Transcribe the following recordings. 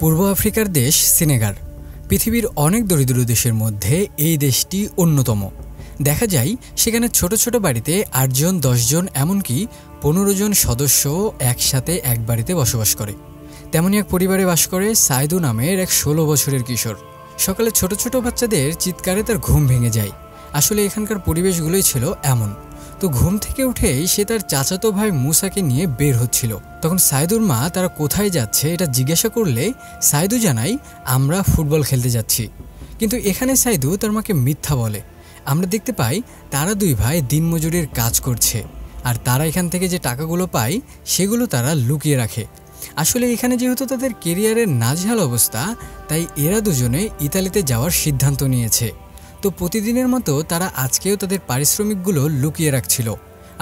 পূর্ব আফ্রিকার দেশ সেনেগাল পৃথিবীর অনেক দরিদ্র দেশের মধ্যে এই দেশটি অন্যতম। দেখা যায় সেখানে ছোট ছোট বাড়িতে 8 জন 10 জন এমনকি 15 জন সদস্য একসাথে এক বাড়িতে বসবাস করে। তেমনই এক পরিবারে বাস করে সাইদু নামের এক 16 বছরের কিশোর। সকালে ছোট ছোট বাচ্চাদের চিৎকারে তার ঘুম ভেঙে যায়। আসলে এখানকার পরিবেশগুলোই ছিল এমন। তো ঘুম থেকে উঠেই সে তার চাচাতো ভাই মুসাকে নিয়ে বের হচ্ছিল। তখন সাইদুর মা তারা কোথায় যাচ্ছে এটা জিজ্ঞাসা করলে সাইদু জানায়, আমরা ফুটবল খেলতে যাচ্ছি। কিন্তু এখানে সাইদু তার মাকে মিথ্যা বলে। আমরা দেখতে পাই তারা দুই ভাই দিনমজুরির কাজ করছে, আর তারা এখান থেকে যে টাকাগুলো পায় সেগুলো তারা লুকিয়ে রাখে। আসলে এখানে যেহেতু তাদের কেরিয়ারের নাজেহাল অবস্থা, তাই এরা দুজনে ইতালিতে যাওয়ার সিদ্ধান্ত নিয়েছে। তো প্রতিদিনের মতো তারা আজকেও তাদের পারিশ্রমিকগুলো লুকিয়ে রাখছিল।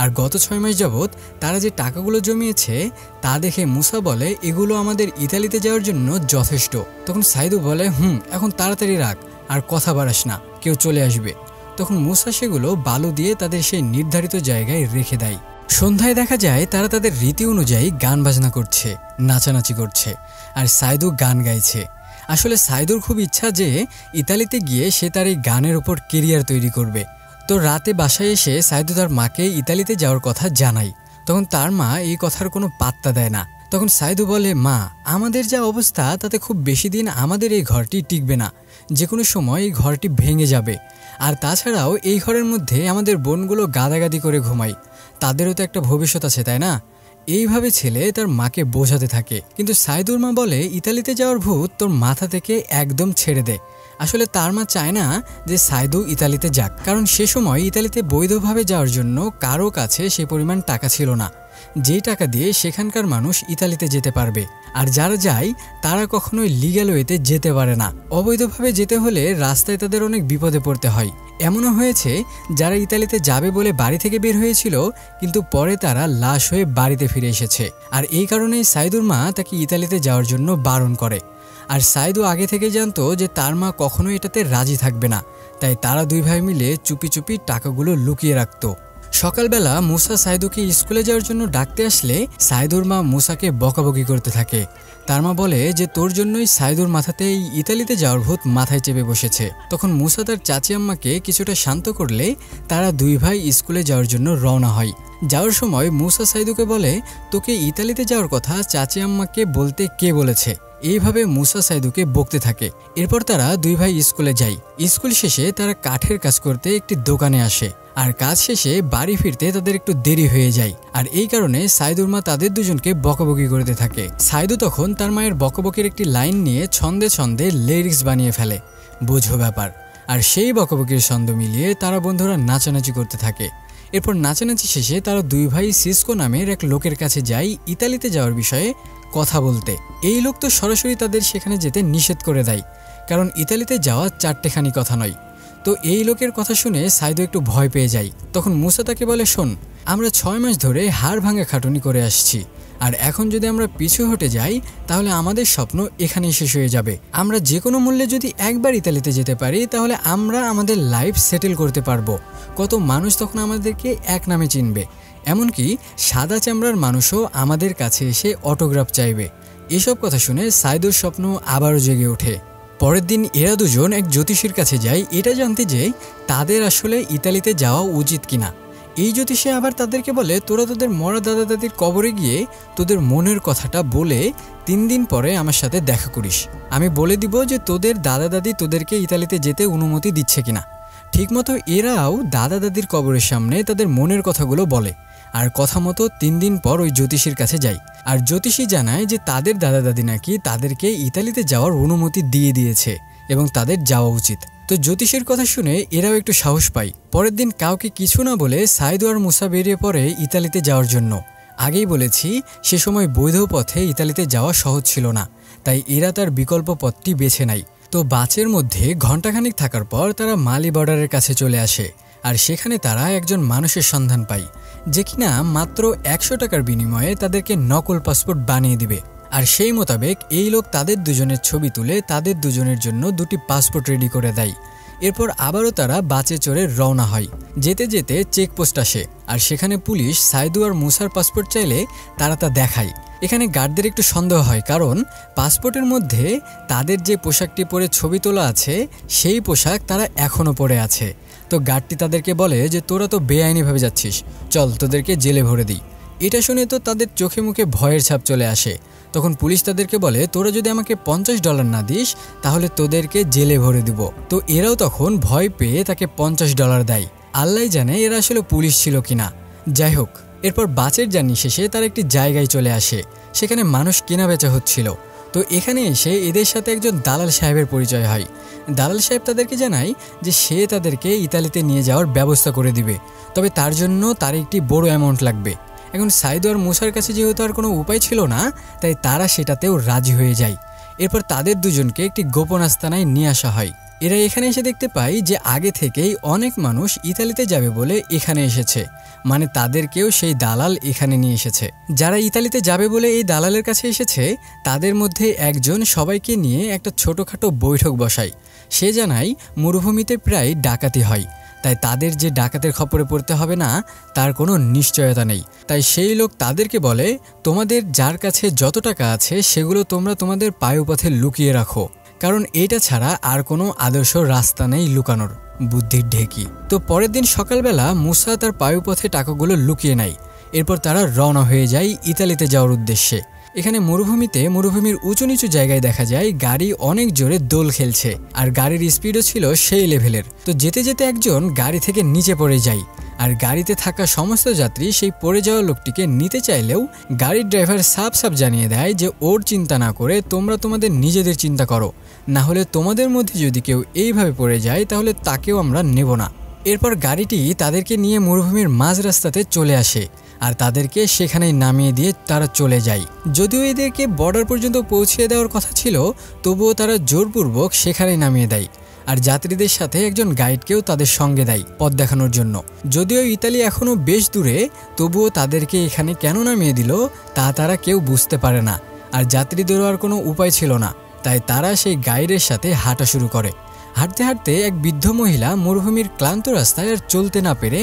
আর গত 6 মাস যাবৎ তারা যে টাকাগুলো জমিয়েছে তা দেখে মুসা বলে, এগুলো আমাদের ইতালিতে যাওয়ার জন্য যথেষ্ট। তখন সাইদু বলে, এখন তাড়াতাড়ি রাখ, আর কথা বাড়াস না, কেউ চলে আসবে। তখন মুসা সেগুলো বালু দিয়ে তাদের সেই নির্ধারিত জায়গায় রেখে দেয়। সন্ধ্যায় দেখা যায় তারা তাদের রীতি অনুযায়ী গান বাজনা করছে, নাচানাচি করছে, আর সাইদু গান গাইছে। আসলে সাইদুর খুব ইচ্ছা যে ইতালিতে গিয়ে সে তার এই গানের উপর কেরিয়ার তৈরি করবে। তো রাতে বাসায় এসে সাইদু তার মাকে ইতালিতে যাওয়ার কথা জানায়। তখন তার মা এই কথার কোনো পাত্তা দেয় না। তখন সাইদু বলে, মা, আমাদের যা অবস্থা তাতে খুব বেশি দিন আমাদের এই ঘরটি টিকবে না, যে কোনো সময় এই ঘরটি ভেঙে যাবে। আর তাছাড়াও এই ঘরের মধ্যে আমাদের বোনগুলো গাদাগাদি করে ঘুমায়, তাদেরও তো একটা ভবিষ্যৎ আছে, তাই না? এইভাবে ছেলে তার মাকে বোঝাতে থাকে। কিন্তু সাইদুর মা বলে, ইতালিতে যাওয়ার ভূত তোর মাথা থেকে একদম ছেড়ে দে। আসলে তার মা চায় না যে সাইদু ইতালিতে যাক, কারণ সে সময় ইতালিতে বৈধভাবে যাওয়ার জন্য কারো কাছে সে পরিমাণ টাকা ছিল না, যেই টাকা দিয়ে সেখানকার মানুষ ইতালিতে যেতে পারবে। আর যারা যায় তারা কখনোই লিগ্যাল ওয়েতে যেতে পারে না। অবৈধভাবে যেতে হলে রাস্তায় তাদের অনেক বিপদে পড়তে হয়। এমনও হয়েছে যারা ইতালিতে যাবে বলে বাড়ি থেকে বের হয়েছিল, কিন্তু পরে তারা লাশ হয়ে বাড়িতে ফিরে এসেছে। আর এই কারণেই সাইদুর মা তাকে ইতালিতে যাওয়ার জন্য বারণ করে। আর সাইদু আগে থেকে জানতো যে তার মা কখনোই এটাতে রাজি থাকবে না, তাই তারা দুই ভাই মিলে চুপি চুপি টাকাগুলো লুকিয়ে রাখতো। সকালবেলা মুসা সাইদুকে স্কুলে যাওয়ার জন্য ডাকতে আসলে সাইদুর মা মুসাকে বকাবকি করতে থাকে। তার মা বলে যে তোর জন্যই সাইদুর মাথাতে এই ইতালিতে যাওয়ার ভূত মাথায় চেপে বসেছে। তখন মুসা তার চাচি আম্মাকে কিছুটা শান্ত করলে তারা দুই ভাই স্কুলে যাওয়ার জন্য রওনা হয়। যাওয়ার সময় মুসা সাইদুকে বলে, তোকে ইতালিতে যাওয়ার কথা চাচি আম্মাকে বলতে কে বলেছে? এইভাবে মুসা সাইদুকে বকতে থাকে। এরপর তারা দুই ভাই স্কুলে যায়। স্কুল শেষে তারা কাঠের কাজ করতে একটি দোকানে আসে, আর কাজ শেষে বাড়ি ফিরতে তাদের একটু দেরি হয়ে যায়। আর এই কারণে সাইদুর মা তাদের দুজনকে বকাবকি করতে থাকে। সাইদু তখন তার মায়ের বকাবকির একটি লাইন নিয়ে ছন্দে ছন্দে লিরিক্স বানিয়ে ফেলে, বোঝো ব্যাপার। আর সেই বকাবকির ছন্দ মিলিয়ে তারা বন্ধুরা নাচানাচি করতে থাকে। এরপর নাচানাচি শেষে তারা দুই ভাই সিসকো নামের এক লোকের কাছে যায় ইতালিতে যাওয়ার বিষয়ে কথা বলতে। এই লোক তো সরাসরি তাদের সেখানে যেতে নিষেধ করে দেয়, কারণ ইতালিতে যাওয়া চারটেখানি কথা নয়। তো এই লোকের কথা শুনে সাইদু একটু ভয় পেয়ে যায়। তখন মুসা তাকে বলে, শোন, আমরা 6 মাস ধরে হাড় ভাঙা খাটুনি করে আসছি, আর এখন যদি আমরা পিছু হটে যাই তাহলে আমাদের স্বপ্ন এখানেই শেষ হয়ে যাবে। আমরা যে কোনো মূল্যে যদি একবার ইতালিতে যেতে পারি তাহলে আমরা আমাদের লাইফ সেটেল করতে পারবো। কত মানুষ তখন আমাদেরকে এক নামে চিনবে, এমনকি সাদা চামড়ার মানুষও আমাদের কাছে এসে অটোগ্রাফ চাইবে। এসব কথা শুনে সাইদুর স্বপ্ন আবারও জেগে ওঠে। পরের দিন এরা দুজন এক জ্যোতিষীর কাছে যায় এটা জানতে যে তাদের আসলে ইতালিতে যাওয়া উচিত কিনা। এই জ্যোতিষী আবার তাদেরকে বলে, তোরা তোদের মরা দাদা দাদির কবরে গিয়ে তোদের মনের কথাটা বলে 3 দিন পরে আমার সাথে দেখা করিস। আমি বলে দিব যে তোদের দাদা দাদি তোদেরকে ইতালিতে যেতে অনুমতি দিচ্ছে কিনা। ঠিকমতো এরাও দাদা দাদির কবরের সামনে তাদের মনের কথাগুলো বলে, আর কথা মতো 3 দিন পর ওই জ্যোতিষীর কাছে যায়। আর জ্যোতিষী জানায় যে তাদের দাদা দাদি নাকি তাদেরকে ইতালিতে যাওয়ার অনুমতি দিয়ে দিয়েছে এবং তাদের যাওয়া উচিত। তো জ্যোতিষীর কথা শুনে এরাও একটু সাহস পায়। পরের দিন কাউকে কিছু না বলে সাইদু আর মুসা বেরিয়ে পড়ে ইতালিতে যাওয়ার জন্য। আগেই বলেছি সে সময় বৈধ পথে ইতালিতে যাওয়া সহজ ছিল না, তাই এরা তার বিকল্প পথটি বেছে নেয়। তো বাসের মধ্যে ঘণ্টাখানিক থাকার পর তারা মালি বর্ডারের কাছে চলে আসে। আর সেখানে তারা একজন মানুষের সন্ধান পায় যে কিনা মাত্র 100 টাকার বিনিময়ে তাদেরকে নকল পাসপোর্ট বানিয়ে দিবে। আর সেই মোতাবেক এই লোক তাদের দুজনের ছবি তুলে তাদের দুজনের জন্য 2টি পাসপোর্ট রেডি করে দেয়। এরপর আবারও তারা বাসে চড়ে রওনা হয়। যেতে যেতে চেকপোস্ট আসে, আর সেখানে পুলিশ সাইদু আর মুসার পাসপোর্ট চাইলে তারা তা দেখায়। এখানে গার্ডদের একটু সন্দেহ হয়, কারণ পাসপোর্টের মধ্যে তাদের যে পোশাকটি পরে ছবি তোলা আছে সেই পোশাক তারা এখনও পরে আছে। তো গার্ডটি তাদেরকে বলে যে তোরা তো বেআইনিভাবে যাচ্ছিস, চল তোদেরকে জেলে ভরে দিই। এটা শুনে তো তাদের চোখে মুখে ভয়ের ছাপ চলে আসে। তখন পুলিশ তাদেরকে বলে তোরা যদি আমাকে $50 না দিস তাহলে তোদেরকে জেলে ভরে দিব। তো এরাও তখন ভয় পেয়ে তাকে $50 দেয়। আল্লাহ জানে এরা আসলে পুলিশ ছিল কিনা। যাই হোক, এরপর বাসের জার্নি শেষে তারা একটি জায়গায় চলে আসে, সেখানে মানুষ কেনা বেচা হচ্ছিল। তো এখানে এসে এদের সাথে একজন দালাল সাহেবের পরিচয় হয়। দালাল সাহেব তাদেরকে জানায় যে সে তাদেরকে ইতালিতে নিয়ে যাওয়ার ব্যবস্থা করে দিবে, তবে তার জন্য তার একটি বড় অ্যামাউন্ট লাগবে। এখন সাইদু আর মুসার কাছে যেহেতু আর কোনো উপায় ছিল না, তাই তারা সেটাতেও রাজি হয়ে যায়। এরপর তাদের দুজনকে একটি গোপন আস্তানায় নিয়ে আসা হয়। এরা এখানে এসে দেখতে পায় যে আগে থেকেই অনেক মানুষ ইতালিতে যাবে বলে এখানে এসেছে, মানে তাদেরকেও সেই দালাল এখানে নিয়ে এসেছে। যারা ইতালিতে যাবে বলে এই দালালের কাছে এসেছে তাদের মধ্যে একজন সবাইকে নিয়ে একটা ছোটোখাটো বৈঠক বসায়। সে জানায় মরুভূমিতে প্রায় ডাকাতি হয়, তাই তাদের যে ডাকাতের খপ্পরে পড়তে হবে না তার কোনো নিশ্চয়তা নেই। তাই সেই লোক তাদেরকে বলে তোমাদের যার কাছে যত টাকা আছে সেগুলো তোমরা তোমাদের পায়ুপথে লুকিয়ে রাখো, কারণ এটা ছাড়া আর কোনো আদর্শ রাস্তা নেই লুকানোর, বুদ্ধির ঢেকি। তো পরের দিন সকালবেলা মুসা তার পায়ুপথে টাকাগুলো লুকিয়ে নেয়। এরপর তারা রওনা হয়ে যায় ইতালিতে যাওয়ার উদ্দেশ্যে। এখানে মরুভূমির উঁচু নিচু জায়গায় দেখা যায় গাড়ি অনেক জোরে দোল খেলছে, আর গাড়ির স্পিডও ছিল সেই লেভেলের। তো যেতে যেতে একজন গাড়ি থেকে নিচে পড়ে যায়, আর গাড়িতে থাকা সমস্ত যাত্রী সেই পড়ে যাওয়া লোকটিকে নিতে চাইলেও গাড়ির ড্রাইভার সাফ জানিয়ে দেয় যে ওর চিন্তা না করে তোমরা তোমাদের নিজেদের চিন্তা করো, না হলে তোমাদের মধ্যে যদি কেউ এইভাবে পড়ে যায় তাহলে তাকেও আমরা নেব না। এরপর গাড়িটি তাদেরকে নিয়ে মরুভূমির মাঝ রাস্তাতে চলে আসে, আর তাদেরকে সেখানেই নামিয়ে দিয়ে তারা চলে যায়। যদিও এদেরকে বর্ডার পর্যন্ত পৌঁছে দেওয়ার কথা ছিল, তবুও তারা জোরপূর্বক সেখানেই নামিয়ে দেয়, আর যাত্রীদের সাথে একজন গাইডকেও তাদের সঙ্গে দেয় পথ দেখানোর জন্য। যদিও ইতালি এখনও বেশ দূরে, তবুও তাদেরকে এখানে কেন নামিয়ে দিল তা তারা কেউ বুঝতে পারে না, আর যাত্রীদেরও আর কোনো উপায় ছিল না, তাই তারা সেই গাইডের সাথে হাঁটা শুরু করে। হাঁটতে হাঁটতে এক বৃদ্ধ মহিলা মরুভূমির ক্লান্ত রাস্তায় আর চলতে না পেরে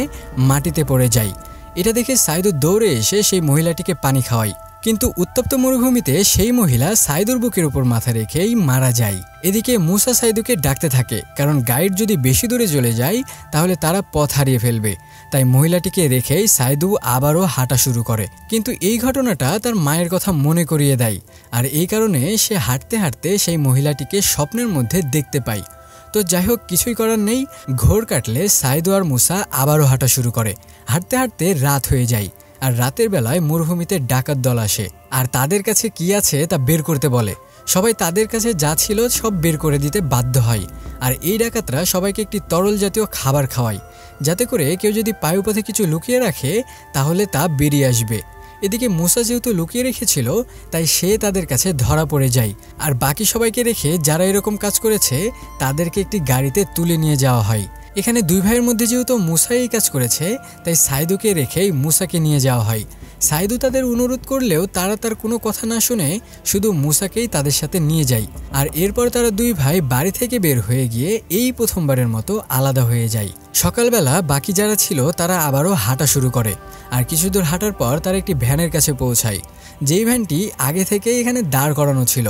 মাটিতে পড়ে যায়। এটা দেখে সাইদু দৌড়ে এসে সেই মহিলাটিকে পানি খাওয়ায়, কিন্তু উত্তপ্ত মরুভূমিতে সেই মহিলা সাইদুর বুকের উপর মাথা রেখেই মারা যায়। এদিকে মুসা সাইদুকে ডাকতে থাকে, কারণ গাইড যদি বেশি দূরে চলে যায় তাহলে তারা পথ হারিয়ে ফেলবে। তাই মহিলাটিকে রেখেই সাইদু আবারও হাঁটা শুরু করে, কিন্তু এই ঘটনাটা তার মায়ের কথা মনে করিয়ে দেয়, আর এই কারণে সে হাঁটতে হাঁটতে সেই মহিলাটিকে স্বপ্নের মধ্যে দেখতে পায়। তো যাই হোক, কিছুই করার নেই, ঘোর কাটলে সাইদু আর মুসা আবারও হাঁটা শুরু করে। হাঁটতে হাঁটতে রাত হয়ে যায়, আর রাতের বেলায় মরুভূমিতে ডাকাত দল আসে, আর তাদের কাছে কি আছে তা বের করতে বলে। সবাই তাদের কাছে যা ছিল সব বের করে দিতে বাধ্য হয়, আর এই ডাকাতরা সবাইকে একটি তরল জাতীয় খাবার খাওয়ায়, যাতে করে কেউ যদি পায়ুপথে কিছু লুকিয়ে রাখে তাহলে তা বেরিয়ে আসবে। এদিকে মুসা যেহেতু লুকিয়ে রেখেছিল তাই সে তাদের কাছে ধরা পড়ে যায়, আর বাকি সবাইকে রেখে যারা এরকম কাজ করেছে তাদেরকে একটি গাড়িতে তুলে নিয়ে যাওয়া হয়। এখানে দুই ভাইয়ের মধ্যে যেহেতু মুসা এই কাজ করেছে তাই সাইদুকে রেখেই মুসাকে নিয়ে যাওয়া হয়। সাইদু তাদের অনুরোধ করলেও তারা তার কোনো কথা না শুনে শুধু মুসাকেই তাদের সাথে নিয়ে যায়, আর এরপর তারা দুই ভাই বাড়ি থেকে বের হয়ে গিয়ে এই প্রথমবারের মতো আলাদা হয়ে যায়। সকালবেলা বাকি যারা ছিল তারা আবারও হাঁটা শুরু করে, আর কিছু দূর হাঁটার পর তারা একটি ভ্যানের কাছে পৌঁছায়, যেই ভ্যানটি আগে থেকেই এখানে দাঁড় করানো ছিল।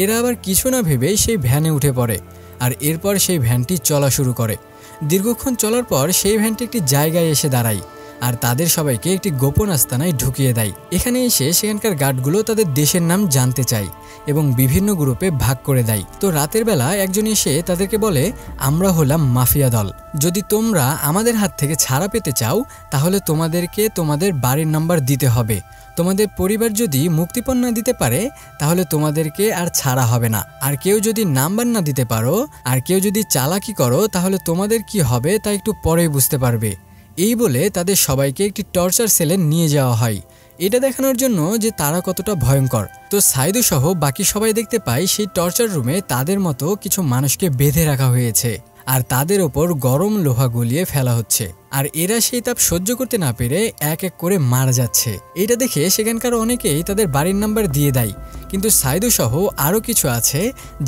এরা আবার কিছু না ভেবেই সেই ভ্যানে উঠে পড়ে, আর এরপর সেই ভ্যানটি চলা শুরু করে। দীর্ঘক্ষণ চলার পর সেই ভ্যানটি একটি জায়গায় এসে দাঁড়ায়, আর তাদের সবাইকে একটি গোপন আস্তানায় ঢুকিয়ে দেয়। এখানে এসে সেখানকার গার্ডগুলো তাদের দেশের নাম জানতে চায় এবং বিভিন্ন গ্রুপে ভাগ করে দেয়। তো রাতের বেলা একজন এসে তাদেরকে বলে, আমরা হলাম মাফিয়া দল, যদি তোমরা আমাদের হাত থেকে ছাড়া পেতে চাও তাহলে তোমাদেরকে তোমাদের বাড়ির নাম্বার দিতে হবে। তোমাদের পরিবার যদি মুক্তিপণ না দিতে পারে তাহলে তোমাদেরকে আর ছাড়া হবে না, আর কেউ যদি নাম্বার না দিতে পারো আর কেউ যদি চালাকি করো তাহলে তোমাদের কি হবে তা একটু পরেই বুঝতে পারবে। এই বলে তাদের সবাইকে একটি টর্চার সেলে নিয়ে যাওয়া হয়, এটা দেখানোর জন্য যে তারা কতটা ভয়ঙ্কর। তো সাইদু সহ বাকি সবাই দেখতে পায় সেই টর্চার রুমে তাদের মতো কিছু মানুষকে বেঁধে রাখা হয়েছে, আর তাদের ওপর গরম লোহা গলিয়ে ফেলা হচ্ছে, আর এরা সেই তাপ সহ্য করতে না পেরে এক এক করে মারা যাচ্ছে। এটা দেখে সেখানকার অনেকেই তাদের বাড়ির নাম্বার দিয়ে দেয়, কিন্তু সাইদু সহ আরও কিছু আছে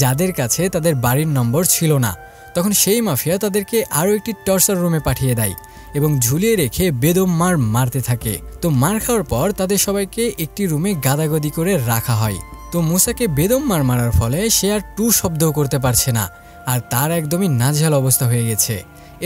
যাদের কাছে তাদের বাড়ির নম্বর ছিল না। তখন সেই মাফিয়া তাদেরকে আরও একটি টর্চার রুমে পাঠিয়ে দেয় এবং ঝুলিয়ে রেখে বেদম মার মারতে থাকে। তো মার খাওয়ার পর তাদের সবাইকে একটি রুমে গাদাগাদি করে রাখা হয়। তো মুসাকে বেদম মার মারার ফলে সে আর টু শব্দও করতে পারছে না, আর তার একদমই নাজেহাল অবস্থা হয়ে গেছে।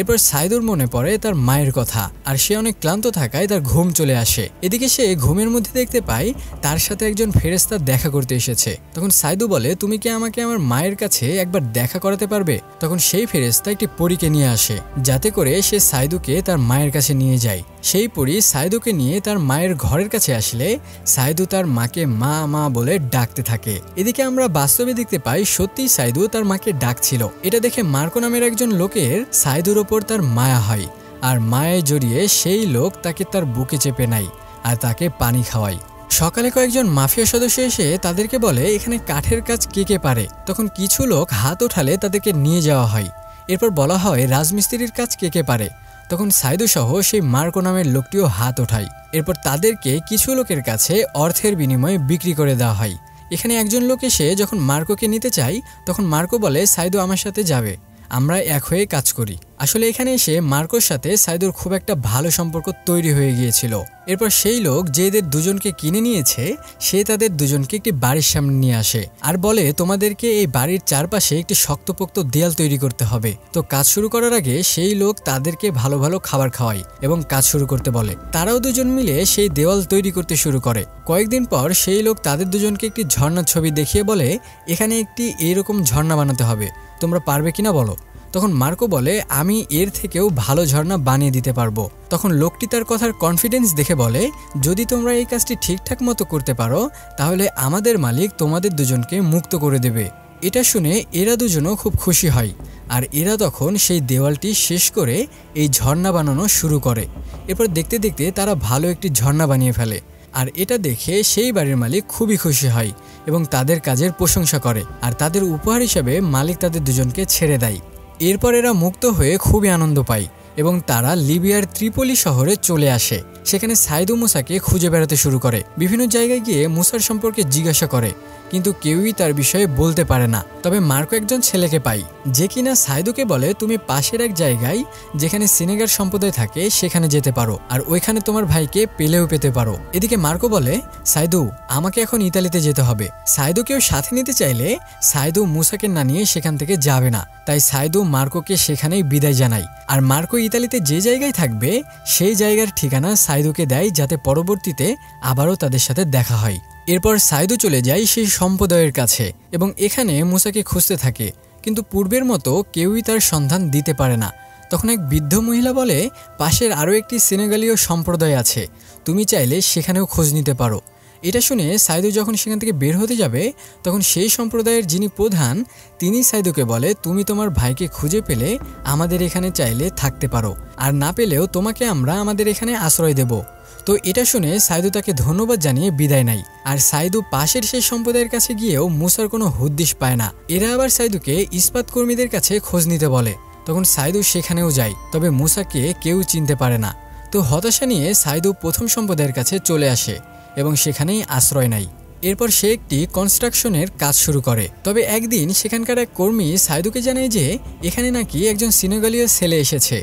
এরপর সাইদুর মনে পড়ে তার মায়ের কথা, আর সে অনেক ক্লান্ত থাকায় তার ঘুম চলে আসে। এদিকে সে ঘুমের মধ্যে দেখতে পায় তার সাথে একজন ফেরেশতা দেখা করতে এসেছে। তখন সাইদু বলে, তুমি কি আমাকে আমার মায়ের কাছে একবার দেখা করাতে পারবে? তখন সেই ফেরেশতা একটি পরীকে নিয়ে আসে, যাতে করে সে সাইদুকে তার মায়ের কাছে নিয়ে যায়। সেই পরী সাইদুকে নিয়ে তার মায়ের ঘরের কাছে আসলে সাইদু তার মাকে মা মা বলে ডাকতে থাকে। এদিকে আমরা বাস্তবে দেখতে পাই সত্যিই সাইদু তার মাকে ডাকছিল। এটা দেখে মার্কো নামের একজন লোকের সাইদুর ওপর তার মায়া হয়, আর মায়ায় জড়িয়ে সেই লোক তাকে তার বুকে চেপে নেয় আর তাকে পানি খাওয়ায়। সকালে কয়েকজন মাফিয়া সদস্য এসে তাদেরকে বলে এখানে কাঠের কাজ কে কে পারে। তখন কিছু লোক হাত ওঠালে তাদেরকে নিয়ে যাওয়া হয়। এরপর বলা হয় রাজমিস্ত্রির কাজ কে কে পারে। তখন সাইদু সহ সেই মার্কো নামের লোকটিও হাত ওঠায়। এরপর তাদেরকে কিছু লোকের কাছে অর্থের বিনিময়ে বিক্রি করে দেওয়া হয়। এখানে একজন লোক এসে যখন মার্কোকে নিতে চায়, তখন মার্কো বলে সাইদু আমার সাথে যাবে, আমরা এক হয়ে কাজ করি। আসলে এখানে এসে মার্কোর সাথে সাইদুর খুব একটা ভালো সম্পর্ক তৈরি হয়ে গিয়েছিল। এরপর সেই লোক যে এদের দুজনকে কিনে নিয়েছে সে তাদের দুজনকে একটি বাড়ির সামনে নিয়ে আসে আর বলে তোমাদেরকে এই বাড়ির চারপাশে একটি শক্তপোক্ত দেয়াল তৈরি করতে হবে। তো কাজ শুরু করার আগে সেই লোক তাদেরকে ভালো ভালো খাবার খাওয়ায় এবং কাজ শুরু করতে বলে। তারাও দুজন মিলে সেই দেওয়াল তৈরি করতে শুরু করে। কয়েকদিন পর সেই লোক তাদের দুজনকে একটি ঝর্ণার ছবি দেখিয়ে বলে এখানে একটি এইরকম ঝর্ণা বানাতে হবে, তোমরা পারবে কিনা বলো। তখন মার্কো বলে আমি এর থেকেও ভালো ঝর্ণা বানিয়ে দিতে পারবো। তখন লোকটি তার কথার কনফিডেন্স দেখে বলে যদি তোমরা এই কাজটি ঠিকঠাক মতো করতে পারো তাহলে আমাদের মালিক তোমাদের দুজনকে মুক্ত করে দেবে। এটা শুনে এরা দুজনও খুব খুশি হয়, আর এরা তখন সেই দেওয়ালটি শেষ করে এই ঝর্ণা বানানো শুরু করে। এরপর দেখতে দেখতে তারা ভালো একটি ঝর্ণা বানিয়ে ফেলে, আর এটা দেখে সেই বাড়ির মালিক খুবই খুশি হয় এবং তাদের কাজের প্রশংসা করে, আর তাদের উপহার হিসাবে মালিক তাদের দুজনকে ছেড়ে দেয়। এরপর এরা মুক্ত হয়ে খুবই আনন্দ পায় এবং তারা লিবিয়ার ত্রিপলি শহরে চলে আসে। সেখানে সাইদু মুসাকে খুঁজে বেড়াতে শুরু করে, বিভিন্ন জায়গায় গিয়ে মুসার সম্পর্কে জিজ্ঞাসা করে, কিন্তু কেউই তার বিষয়ে বলতে পারে না। তবে মার্কো একজন ছেলেকে পায় যে কিনা সাইদুকে বলে তুমি পাশের এক জায়গায় যেখানে সিনেগার সম্প্রদায় থাকে সেখানে যেতে পারো, আর ওইখানে তোমার ভাইকে পেলেও পেতে পারো। এদিকে মার্কো বলে সাইদু আমাকে এখন ইতালিতে যেতে হবে। সাইদুকেও সাথে নিতে চাইলে সাইদু মুসাকে না নিয়ে সেখান থেকে যাবে না, তাই সাইদু মার্কোকে সেখানেই বিদায় জানায়। আর মার্কো ইতালিতে যে জায়গায় থাকবে সেই জায়গার ঠিকানা সাইদুকে দেয়, যাতে পরবর্তীতে আবারও তাদের সাথে দেখা হয়। এরপর সাইদু চলে যায় সেই সম্প্রদায়ের কাছে এবং এখানে মুসাকে খুঁজতে থাকে, কিন্তু পূর্বের মতো কেউই তার সন্ধান দিতে পারে না। তখন এক বৃদ্ধ মহিলা বলে পাশের আরও একটি সেনেগালীয় সম্প্রদায় আছে, তুমি চাইলে সেখানেও খোঁজ নিতে পারো। এটা শুনে সাইদু যখন সেখান থেকে বের হতে যাবে তখন সেই সম্প্রদায়ের যিনি প্রধান তিনি সাইদুকে বলে তুমি তোমার ভাইকে খুঁজে পেলে আমাদের এখানে চাইলে থাকতে পারো, আর না পেলেও তোমাকে আমরা আমাদের এখানে আশ্রয় দেব। তো এটা শুনে সাইদু তাকে ধন্যবাদ জানিয়ে বিদায় নেয়, আর সাইদু পাশের সেই সম্প্রদায়ের কাছে গিয়েও মুসার কোনো হদিশ পায় না। এরা আবার সাইদুকে ইস্পাত কর্মীদের কাছে খোঁজ নিতে বলে। তখন সাইদু সেখানেও যায়, তবে মুসাকে কেউ চিনতে পারে না। তো হতাশা নিয়ে সাইদু প্রথম সম্প্রদায়ের কাছে চলে আসে এবং সেখানেই আশ্রয় নেয়। এরপর সে একটি কনস্ট্রাকশনের কাজ শুরু করে। তবে একদিন সেখানকার এক কর্মী সাইদুকে জানায় যে এখানে নাকি একজন সিনেগালীয় ছেলে এসেছে।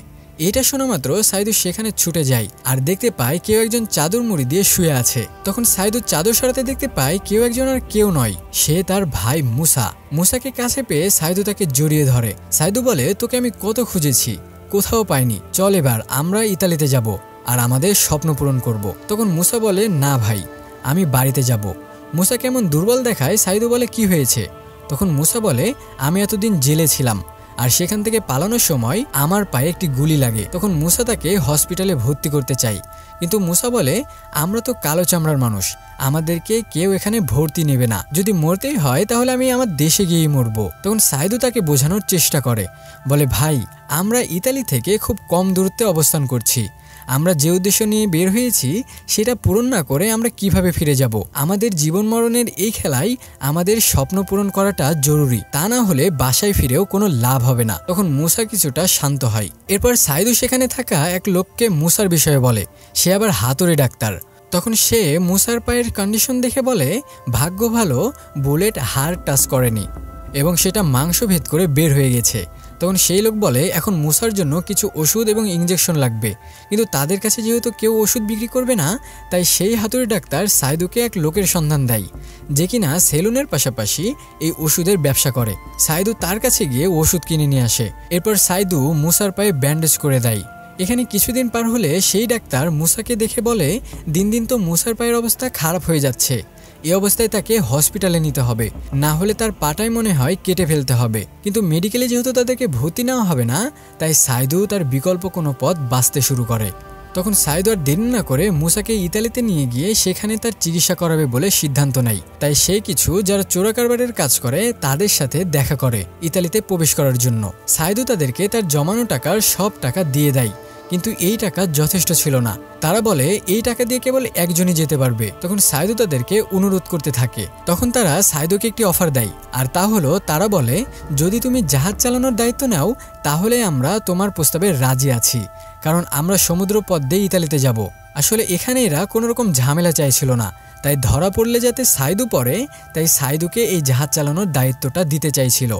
এটা শোনা মাত্র সাইদু সেখানে ছুটে যায় আর দেখতে পায় কেউ একজন চাদর মুড়ি দিয়ে শুয়ে আছে। তখন সাইদু চাদর সরাতে দেখতে পায় কেউ একজন আর কেউ নয়, সে তার ভাই মুসা। মুসাকে কাছে পেয়ে সাইদু তাকে জড়িয়ে ধরে। সাইদু বলে তোকে আমি কত খুঁজেছি, কোথাও পাইনি, চল এবার আমরা ইতালিতে যাব আর আমাদের স্বপ্ন পূরণ করব। তখন মুসা বলে না ভাই, আমি বাড়িতে যাব। মুসা কেমন দুর্বল দেখায়। সাইদু বলে কি হয়েছে? তখন মুসা বলে আমি এতদিন জেলে ছিলাম আর সেখান থেকে পালানোর সময় আমার পায়ে একটি গুলি লাগে। তখন মুসা তাকে হসপিটালে ভর্তি করতে চাই, কিন্তু মুসা বলে আমরা তো কালো চামড়ার মানুষ, আমাদেরকে কেউ এখানে ভর্তি নেবে না, যদি মরতেই হয় তাহলে আমি আমার দেশে গিয়েই মরবো। তখন সাইদু তাকে বোঝানোর চেষ্টা করে, বলে ভাই আমরা ইতালি থেকে খুব কম দূরত্বে অবস্থান করছি, আমরা যে উদ্দেশ্য নিয়ে বের হয়েছি সেটা পূরণ না করে আমরা কিভাবে ফিরে যাব? আমাদের জীবন মরণের এই খেলায় আমাদের স্বপ্ন পূরণ করাটা জরুরি, তা না হলে বাসায় ফিরেও কোনো লাভ হবে না। তখন মুসা কিছুটা শান্ত হয়। এরপর সাইদু সেখানে থাকা এক লোককে মুসার বিষয়ে বলে, সে আবার হাতুড়ে ডাক্তার। তখন সে মুসার পায়ের কন্ডিশন দেখে বলে ভাগ্য ভালো বুলেট হাড় টাচ করেনি এবং সেটা মাংস ভেদ করে বের হয়ে গেছে, তখন সেই লোক বলে এখন মুসার জন্য কিছু ওষুধ এবং ইঞ্জেকশন লাগবে, কিন্তু তাদের কাছে যেহেতু কেউ ওষুধ বিক্রি করবে না, তাই সেই হাতুড়ি ডাক্তার সাইদুকে এক লোকের সন্ধান দেয় যে কিনা সেলুনের পাশাপাশি এই ওষুধের ব্যবসা করে। সাইদু তার কাছে গিয়ে ওষুধ কিনে নিয়ে আসে। এরপর সাইদু মুসার পায়ে ব্যান্ডেজ করে দেয়। এখানে কিছুদিন পার হলে সেই ডাক্তার মুসাকে দেখে বলে দিন দিন তো মুসার পায়ের অবস্থা খারাপ হয়ে যাচ্ছে, এই অবস্থায় তাকে হসপিটালে নিতে হবে, না হলে তার পাটাই মনে হয় কেটে ফেলতে হবে। কিন্তু মেডিকেলে যেহেতু তাদেরকে ভর্তি নেওয়া হবে না, তাই সাইদু তার বিকল্প কোনো পথ বাঁচতে শুরু করে। তখন সাইদু আর দেরি না করে মুসাকে ইতালিতে নিয়ে গিয়ে সেখানে তার চিকিৎসা করাবে বলে সিদ্ধান্ত নেয়। তাই সে কিছু যারা চোরা কারবারের কাজ করে তাদের সাথে দেখা করে ইতালিতে প্রবেশ করার জন্য। সাইদু তাদেরকে তার জমানো টাকার সব টাকা দিয়ে দেয়, কিন্তু এই টাকা যথেষ্ট ছিল না। তারা বলে এই টাকা দিয়ে কেবল একজনই যেতে পারবে। তখন সাইদু তাদেরকে অনুরোধ করতে থাকে। তখন তারা সাইদুকে একটি অফার দেয়, আর তা হলো তারা বলে যদি তুমি জাহাজ চালানোর দায়িত্ব নাও তাহলে আমরা তোমার প্রস্তাবে রাজি আছি, কারণ আমরা সমুদ্র পথ দিয়ে ইতালিতে যাব। আসলে এখানে এরা কোনো রকম ঝামেলা চাইছিল না, তাই ধরা পড়লে যাতে সাইদু পড়ে তাই সাইদুকে এই জাহাজ চালানোর দায়িত্বটা দিতে চাইছিল।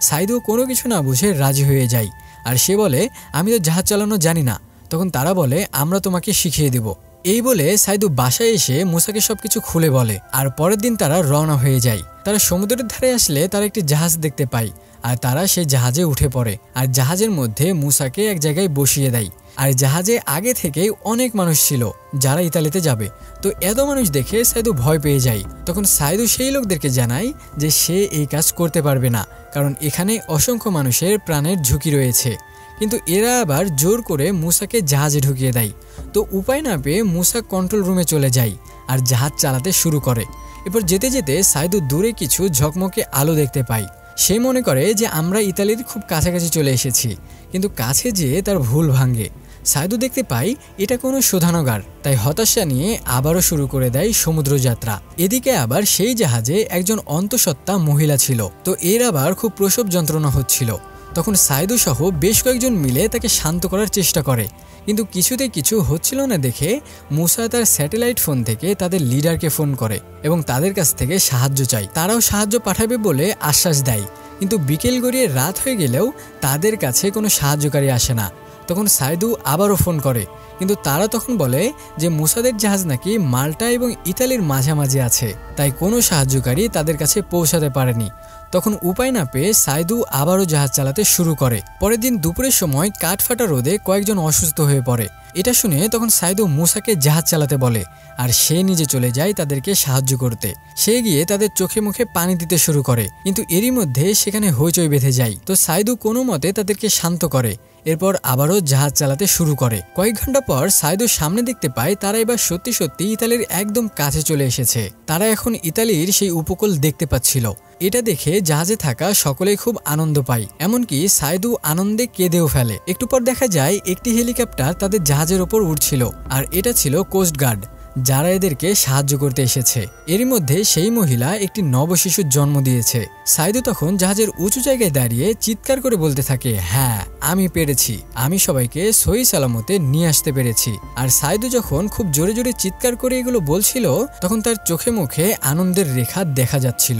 সাইদু কোনো কিছু না বুঝে রাজি হয়ে যায়, আর সে বলে আমি তো জাহাজ চালানো জানি না। তখন তারা বলে আমরা তোমাকে শিখিয়ে দেব। এই বলে সাইদু বাসায় এসে মুসাকে সবকিছু খুলে বলে, আর পরের দিন তারা রওনা হয়ে যায়। তারা সমুদ্রের ধারে আসলে তারা একটি জাহাজ দেখতে পায়, আর তারা সেই জাহাজে উঠে পড়ে, আর জাহাজের মধ্যে মুসাকে এক জায়গায় বসিয়ে দেয়। আর জাহাজে আগে থেকেই অনেক মানুষ ছিল যারা ইতালিতে যাবে, তো এত মানুষ দেখে সাইদু ভয় পেয়ে যায়। তখন সাইদু সেই লোকদেরকে জানায় যে সে এই কাজ করতে পারবে না, কারণ এখানে অসংখ্য মানুষের প্রাণের ঝুঁকি রয়েছে। কিন্তু এরা আবার জোর করে মুসাকে জাহাজে ঢুকিয়ে দেয়। তো উপায় না পেয়ে মুসা কন্ট্রোল রুমে চলে যায় আর জাহাজ চালাতে শুরু করে। এরপর যেতে যেতে সাইদু দূরে কিছু ঝকমকে আলো দেখতে পায়। সে মনে করে যে আমরা ইতালির খুব কাছাকাছি চলে এসেছি, কিন্তু কাছে যেয়ে তার ভুল ভাঙে। সাইদু দেখতে পাই এটা কোনো শোধানাগার, তাই হতাশা নিয়ে আবারও শুরু করে দেয় সমুদ্র যাত্রা। এদিকে আবার সেই জাহাজে একজন অন্তঃসত্ত্বা মহিলা ছিল, তো এর আবার খুব প্রসব যন্ত্রণা হচ্ছিল। তখন সাইদু সহ বেশ কয়েকজন মিলে তাকে শান্ত করার চেষ্টা করে, কিন্তু কিছুতে কিছু হচ্ছিল না দেখে মুসা তার স্যাটেলাইট ফোন থেকে তাদের লিডারকে ফোন করে এবং তাদের কাছ থেকে সাহায্য চায়। তারাও সাহায্য পাঠাবে বলে আশ্বাস দেয়, কিন্তু বিকেল গড়িয়ে রাত হয়ে গেলেও তাদের কাছে কোনো সাহায্যকারী আসে না। তখন সাইদু আবারও ফোন করে, কিন্তু তারা তখন বলে যে মুসাদের জাহাজ নাকি মাল্টা এবং ইতালির মাঝামাঝি আছে, তাই কোনো সাহায্যকারী তাদের কাছে পৌঁছাতে পারেনি। তখন উপায় না পেয়ে সাইদু আবারও জাহাজ চালাতে শুরু করে। পরের দিন দুপুরের সময় কাঠফাটা রোদে কয়েকজন অসুস্থ হয়ে পড়ে। এটা শুনে তখন সাইদু মুসাকে জাহাজ চালাতে বলে, আর সে নিজে চলে যায় তাদেরকে সাহায্য করতে। সে গিয়ে তাদের চোখে মুখে পানি দিতে শুরু করে, কিন্তু এরই মধ্যে সেখানে হইচই বেঁধে যায়। তো সাইদু কোনো মতে তাদেরকে শান্ত করে, এরপর আবারও জাহাজ চালাতে শুরু করে। কয়েক ঘন্টা পর সাইদুর সামনে দেখতে পায় তারা এবার সত্যি সত্যি ইতালির একদম কাছে চলে এসেছে। তারা এখন ইতালির সেই উপকূল দেখতে পাচ্ছিল। এটা দেখে জাহাজে থাকা সকলেই খুব আনন্দ পায়, এমনকি সাইদু আনন্দে কেঁদেও ফেলে। একটু পর দেখা যায় একটি হেলিকপ্টার তাদের জাহাজের ওপর উঠছিল, আর এটা ছিল কোস্টগার্ড যারা এদেরকে সাহায্য করতে এসেছে। এরই মধ্যে সেই মহিলা একটি নবশিশুর জন্ম দিয়েছে। সাইদু তখন জাহাজের উঁচু জায়গায় দাঁড়িয়ে চিৎকার করে বলতে থাকে, হ্যাঁ আমি পেরেছি, আমি সবাইকে সহি সালামতে নিয়ে আসতে পেরেছি। আর সাইদু যখন খুব জোরে জোরে চিৎকার করে এগুলো বলছিল, তখন তার চোখে মুখে আনন্দের রেখা দেখা যাচ্ছিল,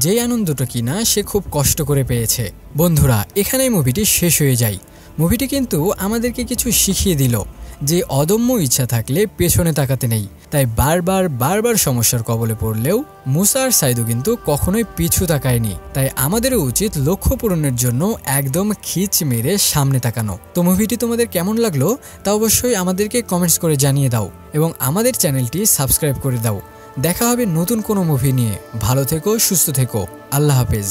যেই আনন্দটা কিনা সে খুব কষ্ট করে পেয়েছে। বন্ধুরা, এখানেই মুভিটি শেষ হয়ে যায়। মুভিটি কিন্তু আমাদেরকে কিছু শিখিয়ে দিল যে অদম্য ইচ্ছা থাকলে পেছনে তাকাতে নেই। তাই বারবার সমস্যার কবলে পড়লেও মুসা আর সাইদু কিন্তু কখনোই পিছু তাকায়নি। তাই আমাদেরও উচিত লক্ষ্য পূরণের জন্য একদম খিচ মেরে সামনে তাকানো। তো মুভিটি তোমাদের কেমন লাগলো তা অবশ্যই আমাদেরকে কমেন্টস করে জানিয়ে দাও, এবং আমাদের চ্যানেলটি সাবস্ক্রাইব করে দাও। দেখা হবে নতুন কোনো মুভি নিয়ে। ভালো থেকো, সুস্থ থেকো, আল্লাহ হাফেজ।